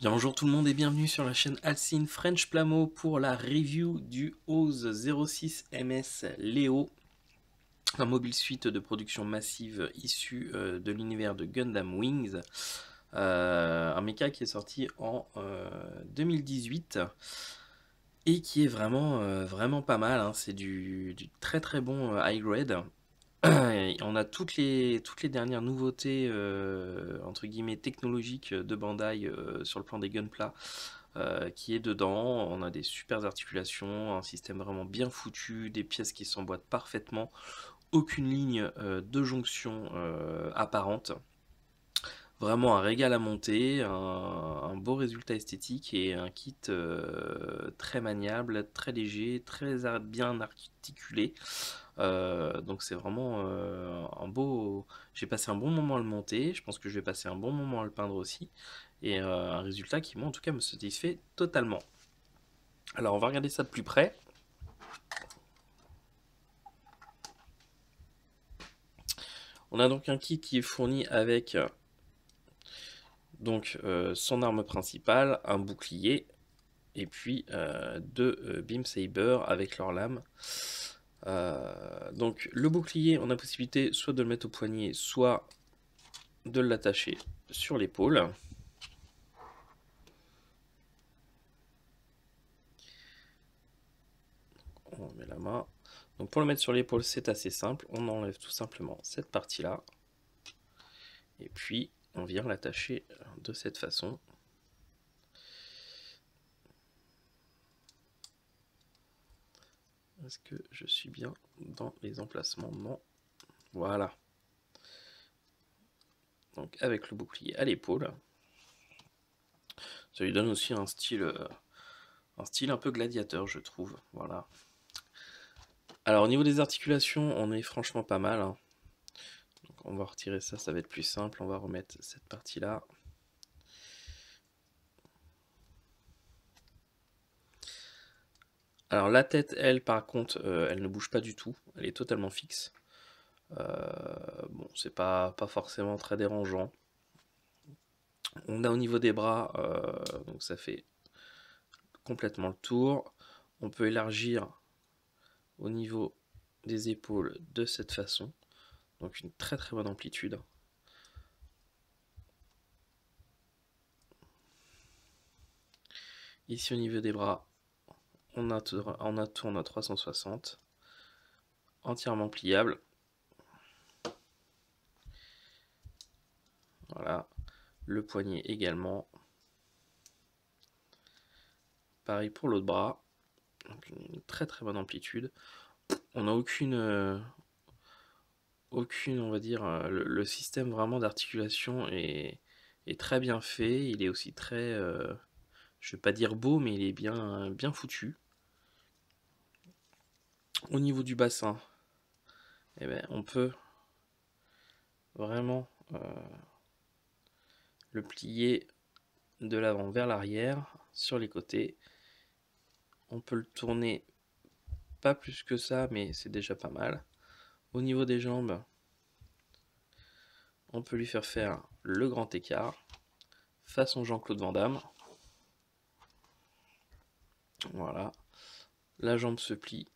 Bien, bonjour tout le monde et bienvenue sur la chaîne Alcine French Plamo pour la review du OZ 06 MS Leo, un mobile suite de production massive issu de l'univers de Gundam Wings, un mecha qui est sorti en 2018 et qui est vraiment pas mal, hein. C'est du très très bon high grade. On a toutes les dernières nouveautés entre guillemets technologiques de Bandai sur le plan des gunpla qui est dedans. On a des super articulations, un système vraiment bien foutu, des pièces qui s'emboîtent parfaitement, aucune ligne de jonction apparente. Vraiment un régal à monter, un beau résultat esthétique et un kit très maniable, très léger, très bien articulé. Donc c'est vraiment un beau. J'ai passé un bon moment à le monter. Je pense que je vais passer un bon moment à le peindre aussi. Et un résultat qui, moi, en tout cas, me satisfait totalement. Alors, on va regarder ça de plus près. On a donc un kit qui est fourni avec son arme principale, un bouclier, et puis deux Beam Saber avec leur lame. Donc le bouclier, on a possibilité soit de le mettre au poignet, soit de l'attacher sur l'épaule. On met la main. Donc pour le mettre sur l'épaule, c'est assez simple. On enlève tout simplement cette partie-là. Et puis on vient l'attacher de cette façon. Est-ce que je suis bien dans les emplacements? Non. Voilà. Donc avec le bouclier à l'épaule. Ça lui donne aussi un style un peu gladiateur, je trouve. Voilà. Alors au niveau des articulations, on est franchement pas mal, hein. Donc, on va retirer ça, ça va être plus simple. On va remettre cette partie-là. Alors la tête, elle, par contre, elle ne bouge pas du tout. Elle est totalement fixe. Bon, c'est pas forcément très dérangeant. On a au niveau des bras, donc ça fait complètement le tour. On peut élargir au niveau des épaules de cette façon. Donc une très très bonne amplitude. Ici au niveau des bras, on a tourne à 360. Entièrement pliable. Voilà. Le poignet également. Pareil pour l'autre bras. Donc une très très bonne amplitude. On n'a aucune, on va dire, le système vraiment d'articulation est très bien fait. Il est aussi très, je vais pas dire beau, mais il est bien foutu. Au niveau du bassin, eh ben, on peut vraiment le plier de l'avant vers l'arrière, sur les côtés. On peut le tourner pas plus que ça, mais c'est déjà pas mal. Au niveau des jambes, on peut lui faire le grand écart, façon Jean-Claude Van Damme. Voilà. La jambe se plie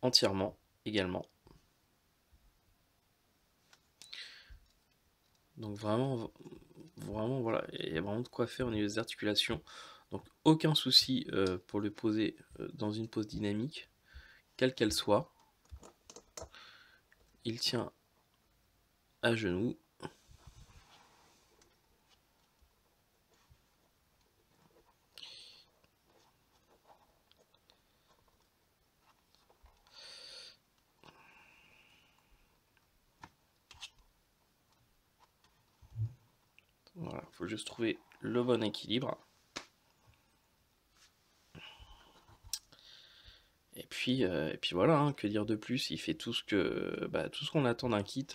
entièrement également. Donc vraiment voilà, il y a vraiment de quoi faire au niveau des articulations. Donc aucun souci pour le poser dans une pose dynamique, quelle qu'elle soit. Il tient à genoux. Voilà, faut juste trouver le bon équilibre. Et puis voilà, hein, que dire de plus? Il fait tout tout ce qu'on attend d'un kit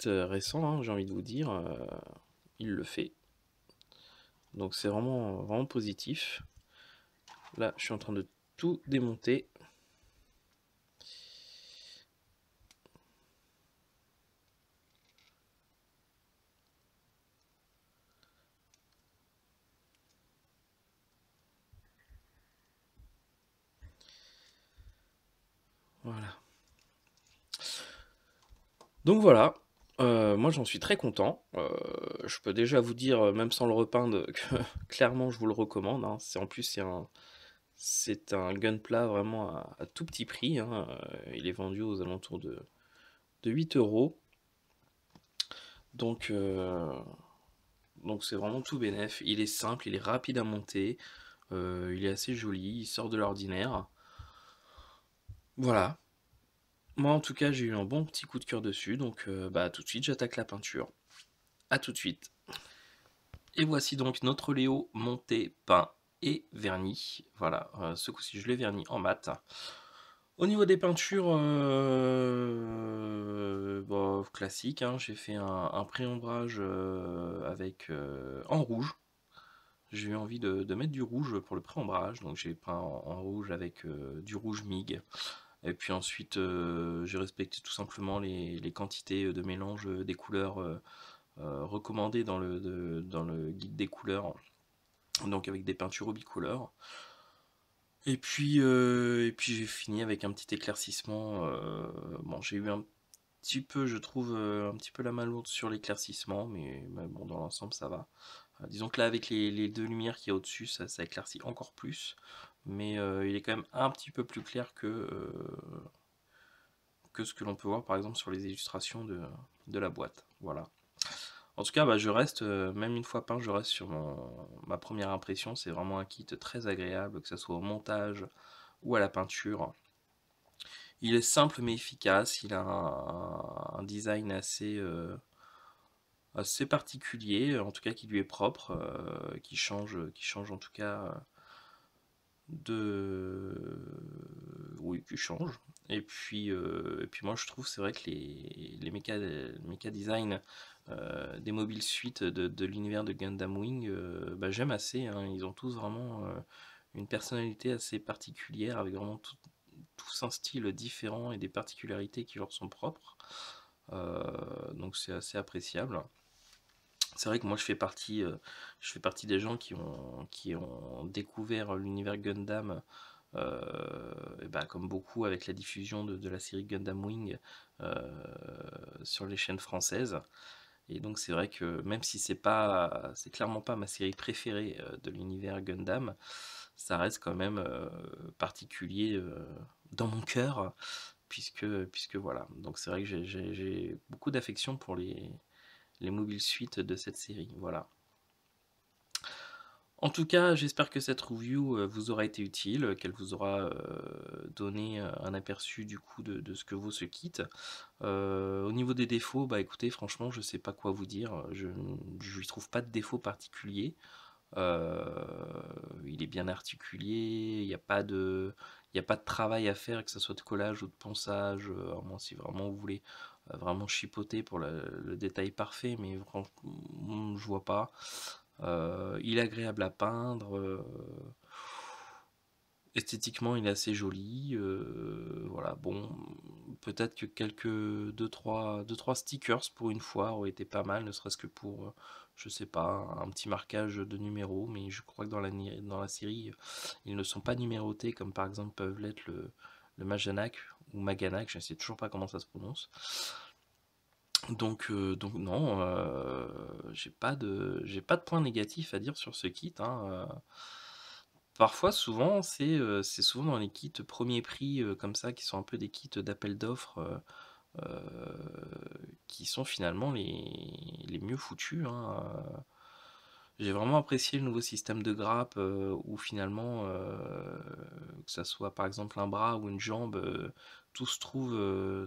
récent, hein, j'ai envie de vous dire. Il le fait. Donc c'est vraiment positif. Là, je suis en train de tout démonter. Donc voilà, moi j'en suis très content. Je peux déjà vous dire, même sans le repeindre, que clairement je vous le recommande, hein. En plus c'est un Gunpla vraiment à tout petit prix, hein. Il est vendu aux alentours de 8 euros. Donc, donc c'est vraiment tout bénef. Il est simple, il est rapide à monter, il est assez joli, il sort de l'ordinaire. Voilà. Moi en tout cas j'ai eu un bon petit coup de cœur dessus, donc bah tout de suite j'attaque la peinture. A tout de suite. Et voici donc notre Léo monté, peint et verni. Voilà, ce coup-ci je l'ai verni en mat. Au niveau des peintures, bon, classique, hein, j'ai fait un pré-ombrage avec en rouge. J'ai eu envie de mettre du rouge pour le pré-ombrage, donc j'ai peint en rouge avec du rouge MIG. Et puis ensuite, j'ai respecté tout simplement les quantités de mélange des couleurs recommandées dans le guide des couleurs, donc avec des peintures au bicolore. Et puis j'ai fini avec un petit éclaircissement. Bon, j'ai eu un petit peu, je trouve, un petit peu la main lourde sur l'éclaircissement, mais bon, dans l'ensemble, ça va. Disons que là, avec les deux lumières qu'il y a au-dessus, ça éclaircit encore plus. Mais il est quand même un petit peu plus clair que ce que l'on peut voir, par exemple, sur les illustrations de la boîte. Voilà. En tout cas, bah, je reste, même une fois peint, je reste sur ma première impression. C'est vraiment un kit très agréable, que ce soit au montage ou à la peinture. Il est simple mais efficace, il a un design assez particulier, en tout cas qui lui est propre, qui change en tout cas de... Oui, qui change. Et puis moi je trouve, c'est vrai que les méca design des mobiles suites de l'univers de Gundam Wing, bah, j'aime assez, hein. Ils ont tous vraiment une personnalité assez particulière, avec vraiment tous un style différent et des particularités qui leur sont propres. Donc c'est assez appréciable. C'est vrai que moi je fais partie des gens qui ont découvert l'univers Gundam, et bah, comme beaucoup avec la diffusion de la série Gundam Wing sur les chaînes françaises. Et donc c'est vrai que même si c'est clairement pas ma série préférée de l'univers Gundam, ça reste quand même particulier dans mon cœur, puisque voilà. Donc c'est vrai que j'ai beaucoup d'affection pour les mobiles suites de cette série. Voilà. En tout cas, j'espère que cette review vous aura été utile, qu'elle vous aura donné un aperçu du coup de ce que vaut ce kit. Au niveau des défauts, bah écoutez, franchement, je sais pas quoi vous dire. Je lui trouve pas de défaut particulier. Euh, il est bien articulé, il y a pas de travail à faire, que ce soit de collage ou de ponçage, à moins si vraiment vous voulez vraiment chipoter pour le détail parfait, mais franchement, je vois pas. Il est agréable à peindre. Esthétiquement, il est assez joli. Voilà, bon, peut-être que deux, trois stickers pour une fois auraient été pas mal, ne serait-ce que pour, je sais pas, un petit marquage de numéro, mais je crois que dans la série, ils ne sont pas numérotés, comme par exemple peuvent l'être le Majanak ou Maganak, je ne sais toujours pas comment ça se prononce. Donc non, j'ai pas de point négatif à dire sur ce kit, hein. Parfois, souvent, c'est souvent dans les kits premier prix comme ça, qui sont un peu des kits d'appel d'offres, qui sont finalement les mieux foutus, hein. J'ai vraiment apprécié le nouveau système de grappe où finalement, que ça soit par exemple un bras ou une jambe, tout se trouve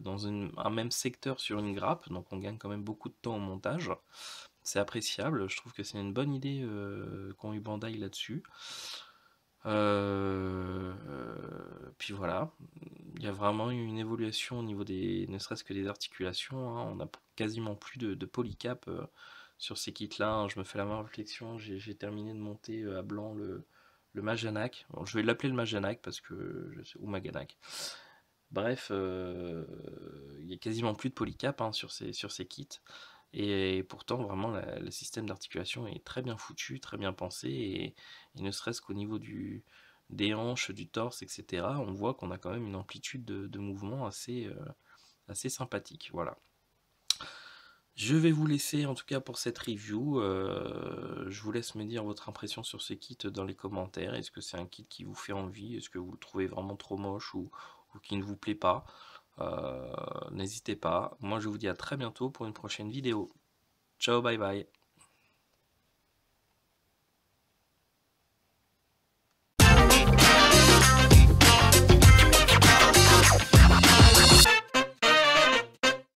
dans un même secteur sur une grappe, donc on gagne quand même beaucoup de temps au montage. C'est appréciable, je trouve que c'est une bonne idée qu'ont eu Bandai là-dessus. Puis voilà, il y a vraiment eu une évolution au niveau ne serait-ce que des articulations, hein. On n'a quasiment plus de polycap sur ces kits-là, hein. Je me fais la même réflexion, j'ai terminé de monter à blanc le Majanak. Bon, je vais l'appeler le Majanak parce que ou Maganak. Bref, il y a quasiment plus de polycap, hein, sur ces kits. Et pourtant, vraiment, le système d'articulation est très bien foutu, très bien pensé. Et ne serait-ce qu'au niveau des hanches, du torse, etc., on voit qu'on a quand même une amplitude de mouvement assez sympathique. Voilà. Je vais vous laisser en tout cas pour cette review. Je vous laisse me dire votre impression sur ce kit dans les commentaires. Est-ce que c'est un kit qui vous fait envie? Est-ce que vous le trouvez vraiment trop moche ou qui ne vous plaît pas? N'hésitez pas. Moi je vous dis à très bientôt pour une prochaine vidéo. Ciao, bye bye.